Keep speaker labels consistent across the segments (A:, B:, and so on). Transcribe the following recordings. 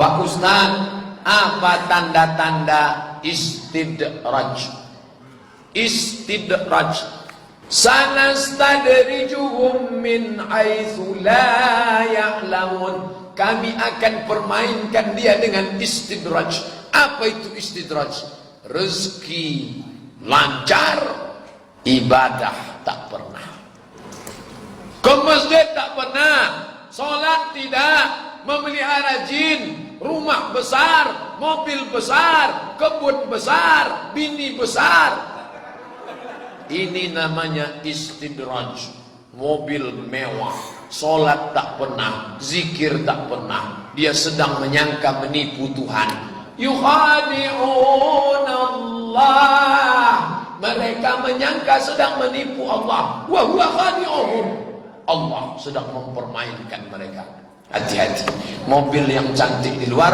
A: Pak Ustaz, apa tanda-tanda istidraj? Istidraj, sanastadrijuhum min haitsu la ya'lamun. Kami akan permainkan dia dengan istidraj. Apa itu istidraj? Rezeki lancar, ibadah tak pernah. Ke masjid tak pernah, sholat tidak, memelihara jin, rumah besar, mobil besar, kebun besar, bini besar. Ini namanya istidraj. Mobil mewah, sholat tak pernah, zikir tak pernah. Dia sedang menyangka menipu Tuhan. Yukhadi'un Allah, mereka menyangka sedang menipu Allah. Wa huwa khadi'uhum, Allah sedang mempermainkan mereka. Hati-hati, mobil yang cantik di luar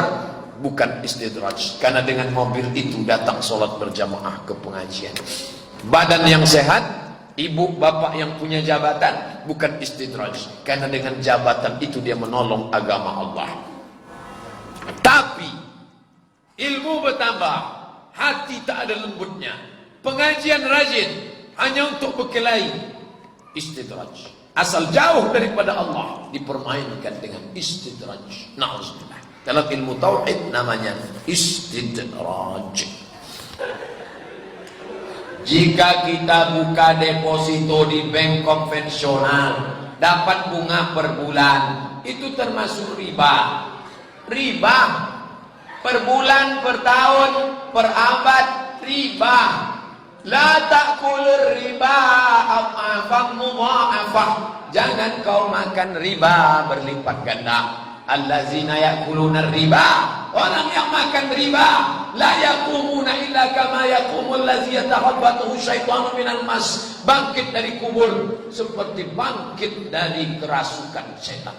A: bukan istidraj, karena dengan mobil itu datang sholat berjamaah ke pengajian. Badan yang sehat, ibu bapak yang punya jabatan, bukan istidraj, karena dengan jabatan itu dia menolong agama Allah. Tapi ilmu bertambah, hati tak ada lembutnya, pengajian rajin hanya untuk berkelahi, istidraj. Asal jauh daripada Allah, dipermainkan dengan istidraj. Na'udzubillah. Dalam ilmu tauhid namanya istidraj. Jika kita buka deposito di bank konvensional, dapat bunga per bulan, itu termasuk riba. Riba per bulan, per tahun, per abad, riba. La ta'kul riba adhafan mudha'afah. Jangan kau makan riba berlipat ganda. Allazina ya'kuluna riba, orang yang makan riba, la yaqumuna illa kama yaqumul ladzi yatakhabbathu syaitanu minal mas. Bangkit dari kubur seperti bangkit dari kerasukan setan.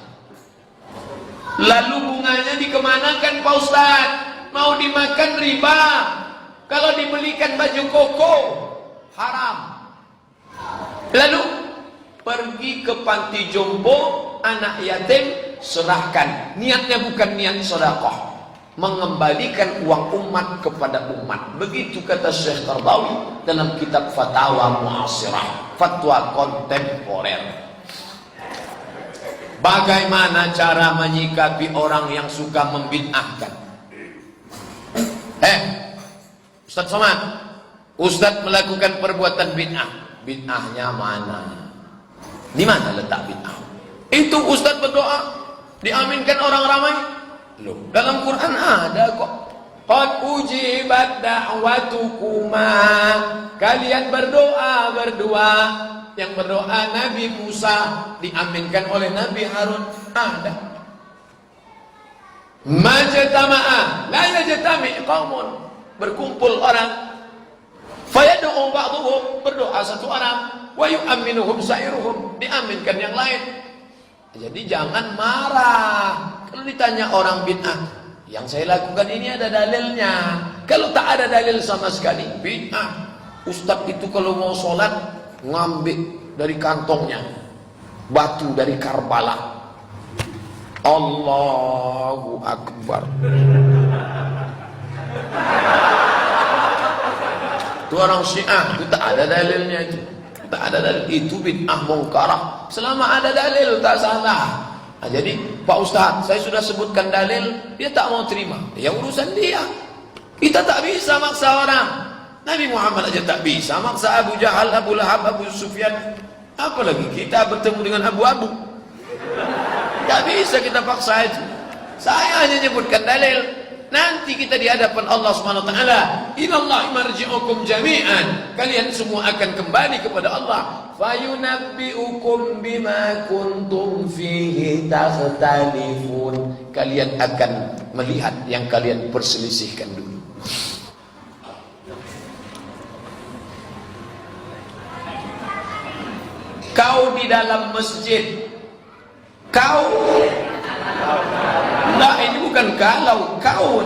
A: Lalu bunganya dikemanakan Pak Ustaz? Mau dimakan riba. Kalau dibelikan baju koko, haram. Lalu pergi ke panti jompo, anak yatim, serahkan. Niatnya bukan niat sedekah, mengembalikan uang umat kepada umat. Begitu kata Syekh Qardawi dalam kitab Fatawa Mu'asirah, fatwa kontemporer. Bagaimana cara menyikapi orang yang suka membid'ahkan? Ustaz Somad, Ustaz melakukan perbuatan bid'ah. Bid'ahnya mana? Di mana letak bid'ah? Itu Ustaz berdoa, diaminkan orang ramai. Loh, dalam Quran ada kok. Qad ujibat da'watukuma. Kalian berdoa berdua. Yang berdoa Nabi Musa diaminkan oleh Nabi Harun. Ada. Majtama'a la yajtami' qaumun. Berkumpul orang, fayad'u ba'dhum, berdoa satu orang, wa yu'minuhum sa'iruhum, diaminkan yang lain. Jadi jangan marah kalau ditanya orang bid'ah. Yang saya lakukan ini ada dalilnya. Kalau tak ada dalil sama sekali, bid'ah. Ustaz itu kalau mau sholat ngambil dari kantongnya batu dari Karbala. Allahu Akbar. Itu orang Syiah, itu tak ada dalilnya itu. Tak ada dalil, itu bid'ah mungkarah. Selama ada dalil tak salah. Nah, jadi Pak Ustaz, saya sudah sebutkan dalil, dia tak mau terima. Ya urusan dia. Kita tak bisa maksa orang. Nabi Muhammad aja tak bisa maksa Abu Jahal, Abu Lahab, Abu Sufyan. Apalagi kita bertemu dengan Abu-Abu. Tak bisa kita paksa itu. Saya hanya nyebutkan dalil. Nanti kita di hadapan Allah Subhanahu wa taala, "Inallahi marji'ukum jami'an." Kalian semua akan kembali kepada Allah. Fayunabbi'ukum bima kuntum fihi takhtalifun. Kalian akan melihat yang kalian perselisihkan dulu. Kau di dalam masjid, kau enggak, ini bukan kalau, kau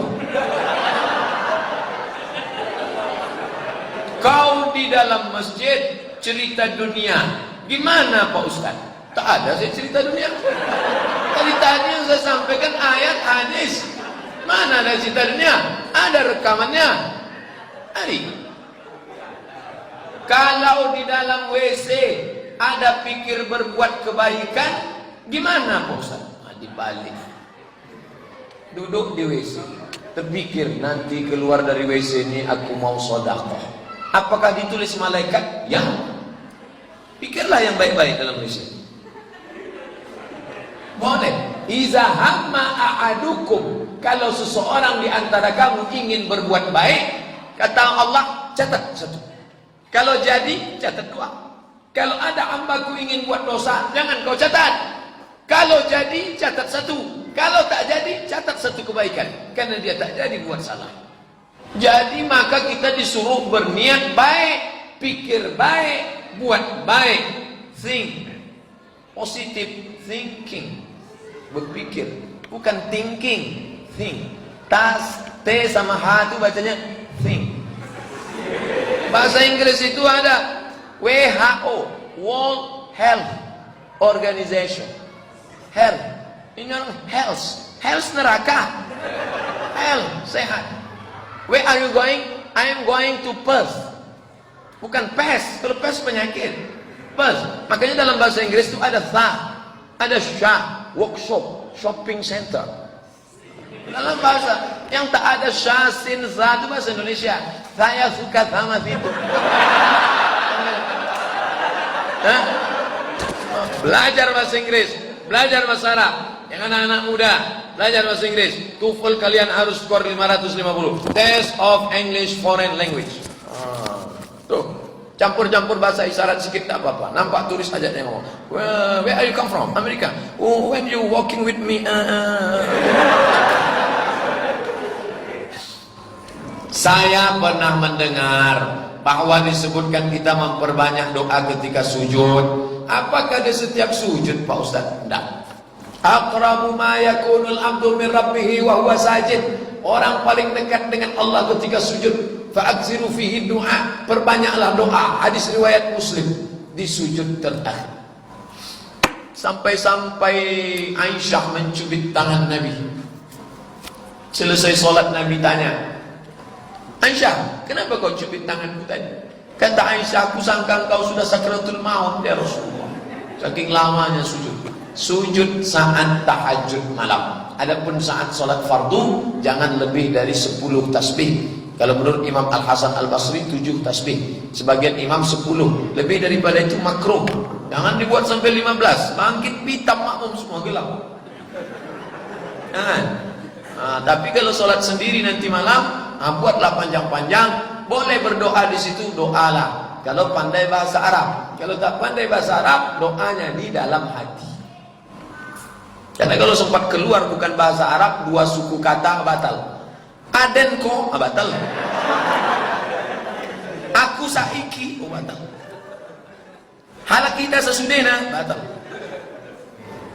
A: di dalam masjid cerita dunia. Gimana Pak Ustaz? Tak ada saya cerita dunia. Tadi yang saya sampaikan ayat hadis. Mana ada citanya? Ada rekamannya. Hari. Kalau di dalam WC ada pikir berbuat kebaikan, gimana Pak Ustaz? Dibalik. Duduk di WC, terpikir nanti keluar dari WC ini aku mau sedekah. Apakah ditulis malaikat? Ya. Pikirlah yang baik-baik dalam WC. Boleh. Iza hamma a'adukum, kalau seseorang di antara kamu ingin berbuat baik, kata Allah, catat satu. Kalau jadi, catat dua. Kalau ada hambaku ingin buat dosa, jangan kau catat. Kalau jadi, catat satu. Kalau tak jadi, catat satu kebaikan. Karena dia tak jadi buat salah. Jadi maka kita disuruh berniat baik, pikir baik, buat baik. Think. Positive thinking. Berpikir. Bukan thinking. Think. T sama H itu bacanya think. Bahasa Inggris itu ada WHO, World Health Organization. Health. Ini orang health. Health neraka. Health, sehat. Where are you going? I am going to Perth. Bukan pest. Kalau pest penyakit. Perth. Makanya dalam bahasa Inggris itu ada ada shop, workshop, shopping center. Dalam bahasa yang tak ada syasin za itu bahasa Indonesia. Saya suka sama itu. Belajar bahasa Inggris, belajar bahasa Arab. Yang anak-anak muda belajar bahasa Inggris, TOEFL kalian harus skor 550. Test of English Foreign Language. Tuh, campur-campur bahasa isyarat sedikit tak apa-apa. Nampak turis aja yang ngomong. Where are you come from? Amerika. Oh, when you walking with me. Saya pernah mendengar bahwa disebutkan kita memperbanyak doa ketika sujud. Apakah di setiap sujud, Pak Ustaz? Tidak. Aqrabu ma yakunul abdu min rabbih wa huwa sajid. Orang paling dekat dengan Allah ketika sujud. Fa'aksiru fihi du'a. Perbanyaklah doa. Hadis riwayat Muslim di sujud terakhir. Sampai-sampai Aisyah mencubit tangan Nabi. Selesai solat Nabi tanya, Aisyah, kenapa kau cubit tanganku tadi? Kata Aisyah, aku sangka kau sudah sakratul maut ya Rasulullah. Saking lamanya sujud. Sujud saat tahajud malam. Adapun saat solat fardu, jangan lebih dari 10 tasbih. Kalau menurut Imam Al-Hasan Al-Basri 7 tasbih. Sebagian imam 10. Lebih daripada itu makruh. Jangan dibuat sampai 15. Bangkit pitam makmum semua gelap. Jangan. Tapi kalau solat sendiri nanti malam, buatlah panjang-panjang. Boleh berdoa di situ, doalah. Kalau pandai bahasa Arab. Kalau tak pandai bahasa Arab, doanya di dalam hati. Karena kalau sempat keluar bukan bahasa Arab, 2 suku kata batal. Adenko batal. Aku saiki batal. Halak kita sesudena batal.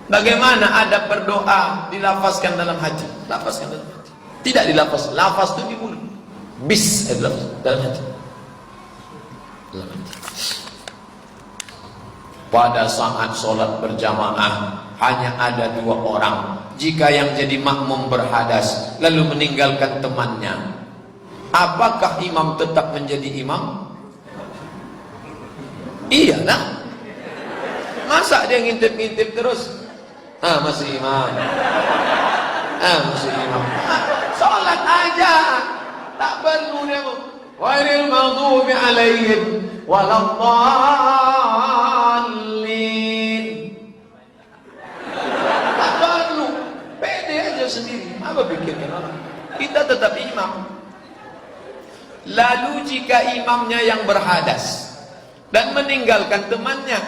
A: Bagaimana adab berdoa dilafazkan dalam hati? Lafazkan dalam hati. Tidak dilafaz. Lafaz itu di mulut. Bis adalah dalam hati. Dalam hati. Pada saat solat berjamaah hanya ada 2 orang. Jika yang jadi makmum berhadas lalu meninggalkan temannya, apakah imam tetap menjadi imam? Iyalah. Masa dia ngintip-ngintip terus? Masih imam. Masih imam. Salat aja. Tak perlu dia ghairil maghdubi alaihim waladdallin. Tak perlu. Pede aja sendiri. Apa pikirkan orang? Kita tetap imam. Lalu jika imamnya yang berhadas dan meninggalkan temannya,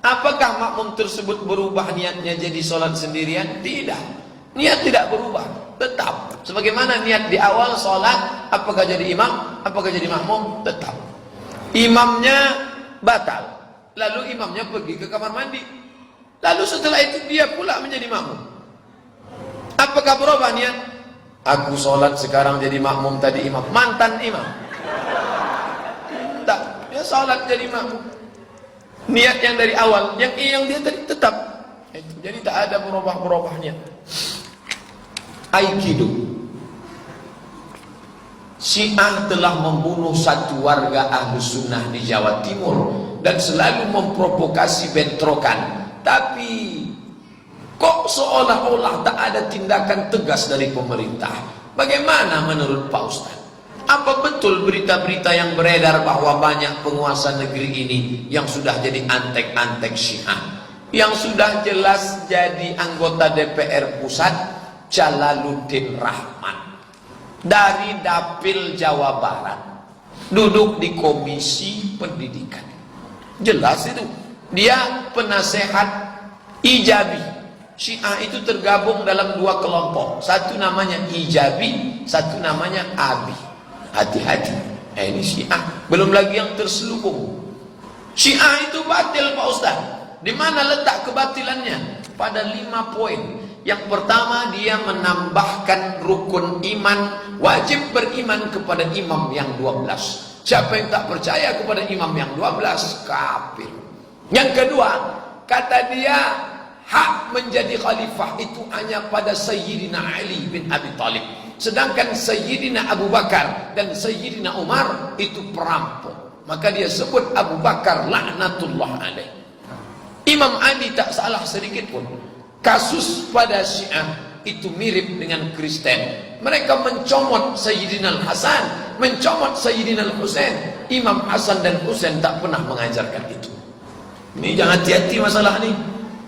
A: apakah makmum tersebut berubah niatnya jadi sholat sendirian? Tidak. Niat tidak berubah. Tetap. Sebagaimana niat di awal sholat, apakah jadi imam, apakah jadi makmum? Tetap. Imamnya batal. Lalu imamnya pergi ke kamar mandi. Lalu setelah itu dia pula menjadi makmum. Apakah berubah niat? Aku sholat sekarang jadi makmum, tadi imam. Mantan imam. Tak. Dia sholat jadi makmum. Niat yang dari awal, yang dia tadi tetap. Jadi tak ada berubah-berubahnya. Aikido. Syiah telah membunuh satu warga Ahlus Sunnah di Jawa Timur dan selalu memprovokasi bentrokan. Tapi kok seolah-olah tak ada tindakan tegas dari pemerintah? Bagaimana menurut Pak Ustadz? Apa betul berita-berita yang beredar bahwa banyak penguasa negeri ini yang sudah jadi antek-antek Syiah? Yang sudah jelas jadi anggota DPR pusat, Jalaluddin Rahman dari Dapil Jawa Barat, duduk di Komisi Pendidikan. Jelas itu. Dia penasehat Ijabi. Syiah itu tergabung dalam dua kelompok. Satu namanya Ijabi, satu namanya Abi. Hati-hati. Ini Syiah. Belum lagi yang terselubung. Syiah itu batil, Pak Ustaz. Di mana letak kebatilannya? Pada 5 poin. Yang pertama, dia menambahkan rukun iman, wajib beriman kepada imam yang 12. Siapa yang tak percaya kepada imam yang 12, kafir. Yang kedua, kata dia, hak menjadi khalifah itu hanya pada Sayyidina Ali bin Abi Thalib. Sedangkan Sayyidina Abu Bakar dan Sayyidina Umar itu perampok. Maka dia sebut Abu Bakar laknatullah alaih. Imam Ali tak salah sedikit pun. Kasus pada Syiah itu mirip dengan Kristen. Mereka mencomot Sayyidina Al-Hasan, mencomot Sayyidina Al-Husain. Imam Hasan dan Husain tak pernah mengajarkan itu. Ini jangan hati-hati masalah ini.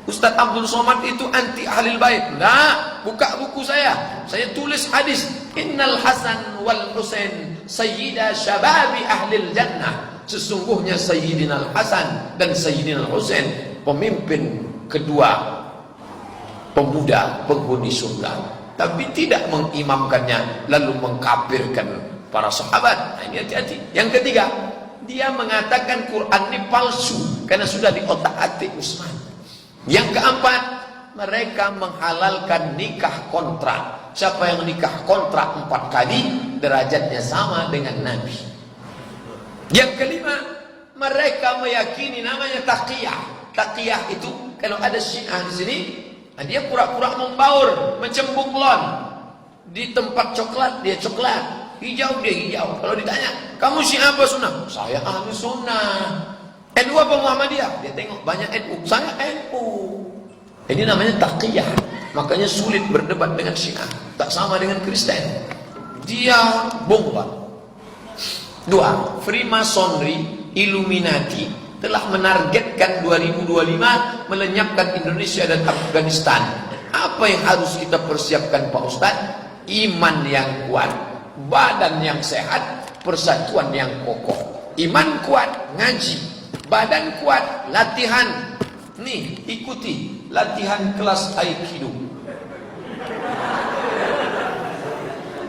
A: Ustaz Abdul Somad itu anti ahlil bait. Nah, buka buku saya tulis hadis, Innal Hasan wal Husain sayyida syababi ahlil jannah. Sesungguhnya Sayyidina Al-Hasan dan Sayyidina Al-Husain pemimpin kedua pemuda penghuni surga, tapi tidak mengimamkannya lalu mengkafirkan para sahabat. Nah, ini hati-hati. Yang ketiga, dia mengatakan Quran ini palsu karena sudah diotak-atik Utsman. Yang keempat, mereka menghalalkan nikah kontrak. Siapa yang nikah kontrak 4 kali, derajatnya sama dengan Nabi. Yang kelima, mereka meyakini namanya taqiyah. Taqiyah itu kalau ada Syiah di sini, dia pura-pura membaur, mencembung lon. Di tempat coklat dia coklat, hijau dia hijau. Kalau ditanya, kamu Syiah apa Sunnah? Saya ahli Sunnah. NU apa Muhammadiyah? Dia tengok banyak NU, saya NU. Ini namanya taqiyah. Makanya sulit berdebat dengan Syiah. Tak sama dengan Kristen. Dia bomba. 2. Freemasonry, Illuminati telah menargetkan 2025 melenyapkan Indonesia dan Afghanistan. Apa yang harus kita persiapkan Pak Ustaz? Iman yang kuat, badan yang sehat, persatuan yang kokoh. Iman kuat, ngaji. Badan kuat, latihan. Nih, ikuti latihan kelas Aikido.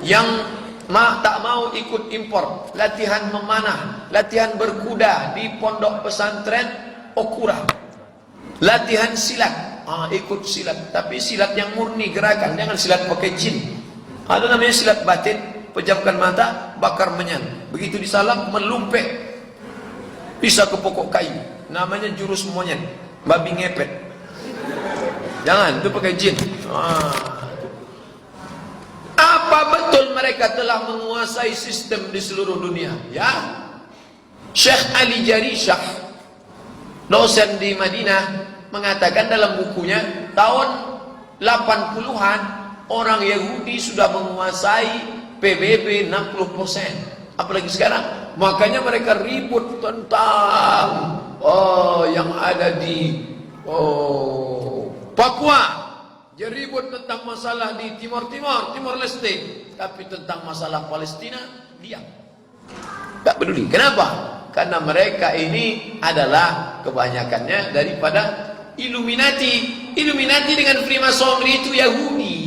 A: Yang tak mau ikut impor, latihan memanah, latihan berkuda di pondok pesantren Okura. Latihan silat, ikut silat, tapi silat yang murni gerakan, jangan silat pakai jin. Ada namanya silat batin, pejamkan mata, bakar menyan. Begitu disalam, melumpek. Bisa ke pokok kayu, namanya jurus monyet, babi ngepet. Jangan, itu pakai jin. Apa betul mereka telah menguasai sistem di seluruh dunia? Ya, Syekh Ali Jarishah, dosen di Madinah, mengatakan dalam bukunya tahun 80-an orang Yahudi sudah menguasai PBB 60%. Apalagi sekarang. Makanya mereka ribut tentang yang ada di Papua. Dia ribut tentang masalah di Timor Leste. Tapi tentang masalah Palestina, diam. Tak peduli. Kenapa? Karena mereka ini adalah kebanyakannya daripada Illuminati. Illuminati dengan Freemasonry itu Yahudi.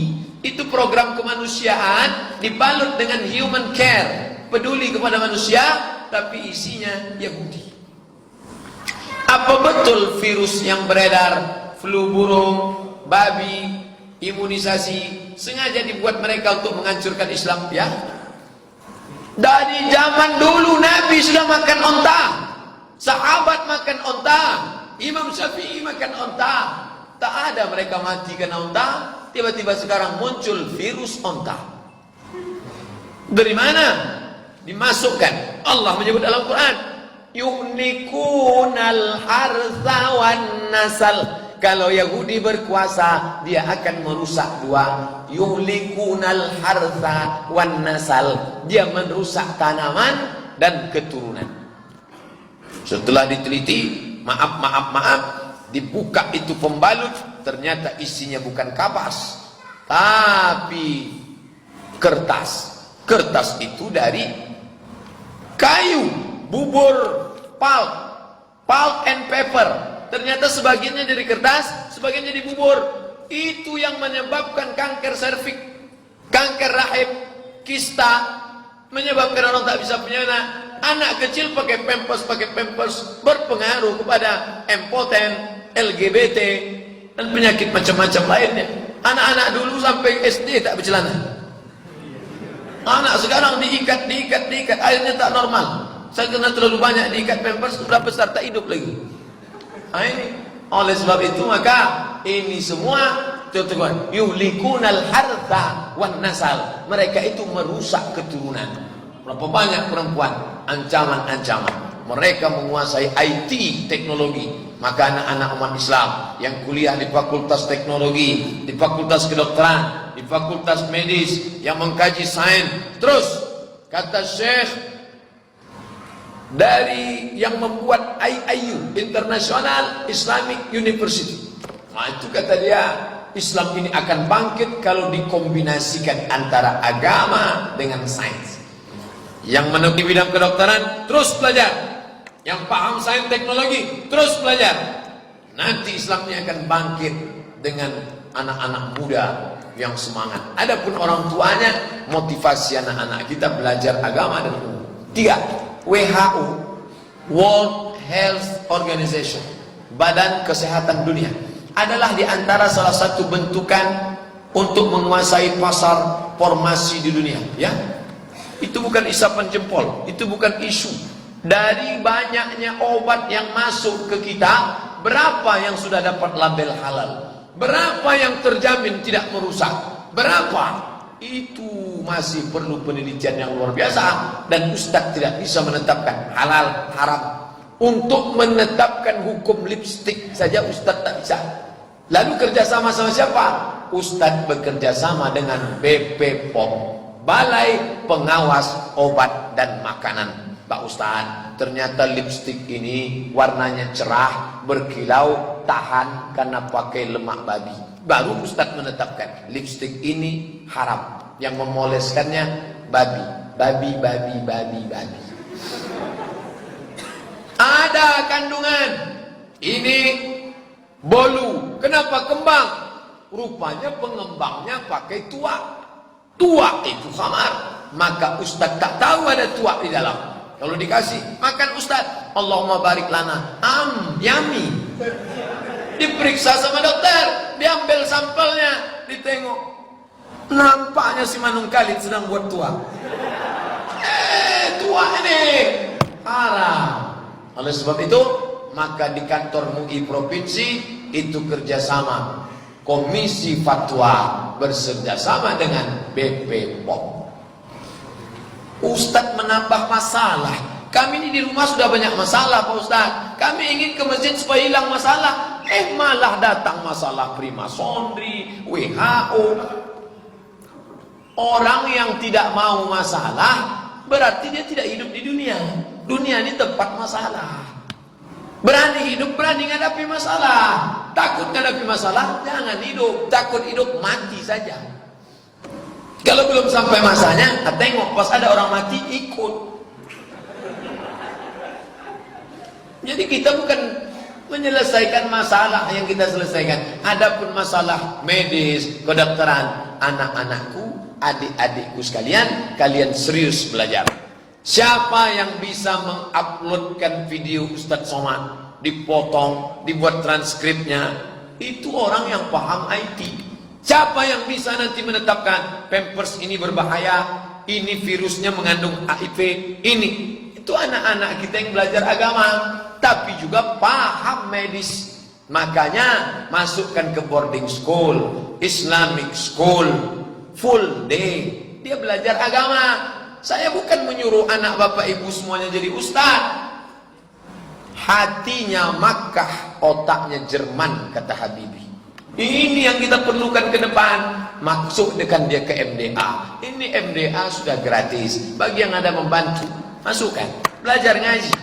A: Itu program kemanusiaan dibalut dengan human care. Peduli kepada manusia, tapi isinya Yahudi. Apa betul virus yang beredar, flu burung, babi, imunisasi, sengaja dibuat mereka untuk menghancurkan Islam? Ya. Dari zaman dulu Nabi sudah makan onta, sahabat makan onta, Imam Syafi'i makan onta. Tak ada mereka mati karena onta. Tiba-tiba sekarang muncul virus onta. Dari mana? dimasukkan. Allah menyebut dalam Quran, yuhlikunal harsa wan nasal. Kalau Yahudi berkuasa, dia akan merusak dua. Yuhlikunal harsa wan nasal. Dia merusak tanaman dan keturunan. Setelah diteliti, maaf, dibuka itu pembalut, ternyata isinya bukan kapas, tapi kertas. Kertas itu dari kayu, bubur, pulp and paper. Ternyata sebagiannya dari kertas, sebagian jadi bubur. Itu yang menyebabkan kanker serviks, kanker rahim, kista, menyebabkan orang tak bisa punya anak. Anak kecil pakai pampers berpengaruh kepada impoten, LGBT, dan penyakit macam-macam lainnya. Anak-anak dulu sampai SD tak bercelana. Anak sekarang diikat, akhirnya tak normal. Saya kena terlalu banyak diikat pampers, sudah besar tak hidup lagi. Nah, ini oleh sebab itu maka ini semua teman-teman, yuhlikunal harta wan nasal. Mereka itu merusak keturunan. Berapa banyak perempuan ancaman-ancaman. Mereka menguasai IT, teknologi. Maka anak-anak umat Islam yang kuliah di fakultas teknologi, di fakultas kedokteran, di fakultas medis, yang mengkaji sains, terus kata Syekh dari yang membuat IIU, International Islamic University. Nah, itu kata dia, Islam ini akan bangkit kalau dikombinasikan antara agama dengan sains. Yang menekuni bidang kedokteran terus belajar, yang paham sains teknologi terus belajar. Nanti Islamnya akan bangkit dengan anak-anak muda yang semangat. Adapun orang tuanya, motivasi anak-anak kita belajar agama dan umum. 3. WHO, World Health Organization, Badan Kesehatan Dunia, adalah di antara salah satu bentukan untuk menguasai pasar farmasi di dunia. Ya, itu bukan isapan jempol, itu bukan isu. Dari banyaknya obat yang masuk ke kita, berapa yang sudah dapat label halal? Berapa yang terjamin tidak merusak? Berapa? Itu masih perlu penelitian yang luar biasa. Dan Ustadz tidak bisa menetapkan halal, haram. Untuk menetapkan hukum lipstik saja Ustadz tak bisa. Lalu kerjasama sama siapa? Ustadz bekerja sama dengan BPOM, Balai Pengawas Obat dan Makanan. Pak Ustadz, ternyata lipstik ini warnanya cerah, berkilau, tahan karena pakai lemak babi. Baru Ustadz menetapkan lipstik ini haram. Yang memoleskannya babi. Ada kandungan. Ini bolu. Kenapa kembang? Rupanya pengembangnya pakai tuak. Tuak itu khamar. Maka Ustadz tak tahu ada tuak di dalam. Kalau dikasih makan Ustadz, Allahumma barik lana, yummy. Diperiksa sama dokter, diambil sampelnya, ditengok, nampaknya si Manung Khalid sedang buat tuak. Tuak ini haram. Oleh sebab itu, maka di kantor MUI provinsi itu kerjasama Komisi Fatwa bekerjasama dengan BPOM. Ustadz menambah masalah. Kami ini di rumah sudah banyak masalah Pak Ustadz. Kami ingin ke masjid supaya hilang masalah. Malah datang masalah primasonri, WHO. Orang yang tidak mau masalah berarti dia tidak hidup di dunia. Dunia ini tempat masalah. Berani hidup, berani menghadapi masalah. Takut menghadapi masalah, jangan hidup. Takut hidup, mati saja. Kalau belum sampai masanya, tengok pas ada orang mati ikut. Jadi kita bukan menyelesaikan masalah yang kita selesaikan. Adapun masalah medis, kedokteran, anak-anakku, adik-adikku sekalian, kalian serius belajar. Siapa yang bisa menguploadkan video Ustadz Somad, dipotong, dibuat transkripnya, itu orang yang paham IT. Siapa yang bisa nanti menetapkan pampers ini berbahaya, ini virusnya mengandung HIV, ini. Itu anak-anak kita yang belajar agama, tapi juga paham medis. Makanya masukkan ke boarding school, Islamic school, full day. Dia belajar agama. Saya bukan menyuruh anak bapak ibu semuanya jadi ustaz. Hatinya Makkah, otaknya Jerman, kata Habibie. Ini yang kita perlukan ke depan. Masukkan dia ke MDA. Ini MDA sudah gratis. Bagi yang ada membantu, masukkan. Belajar ngaji.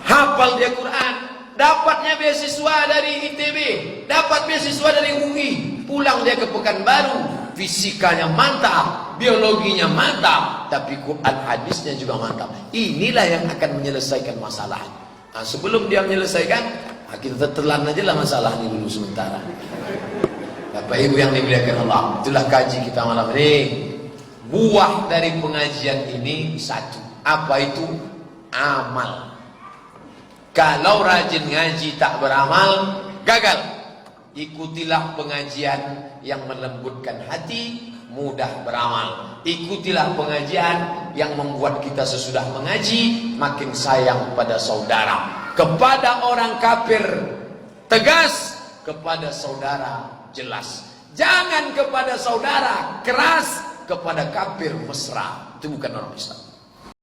A: Hafal dia Quran. Dapatnya beasiswa dari ITB. Dapat beasiswa dari UI. Pulang dia ke Pekanbaru. Fisikanya mantap. Biologinya mantap. Tapi Quran hadisnya juga mantap. Inilah yang akan menyelesaikan masalah. Nah, sebelum dia menyelesaikan, kita telan aja lah masalah ini dulu sementara. Bapak Ibu yang dimuliakan Allah, itulah kaji kita malam ini. Buah dari pengajian ini satu. Apa itu? Amal. Kalau rajin ngaji tak beramal, gagal. Ikutilah pengajian yang melembutkan hati, mudah beramal. Ikutilah pengajian yang membuat kita sesudah mengaji makin sayang pada saudara. Kepada orang kafir tegas, kepada saudara jelas. Jangan kepada saudara keras, kepada kafir mesra. Itu bukan orang Islam.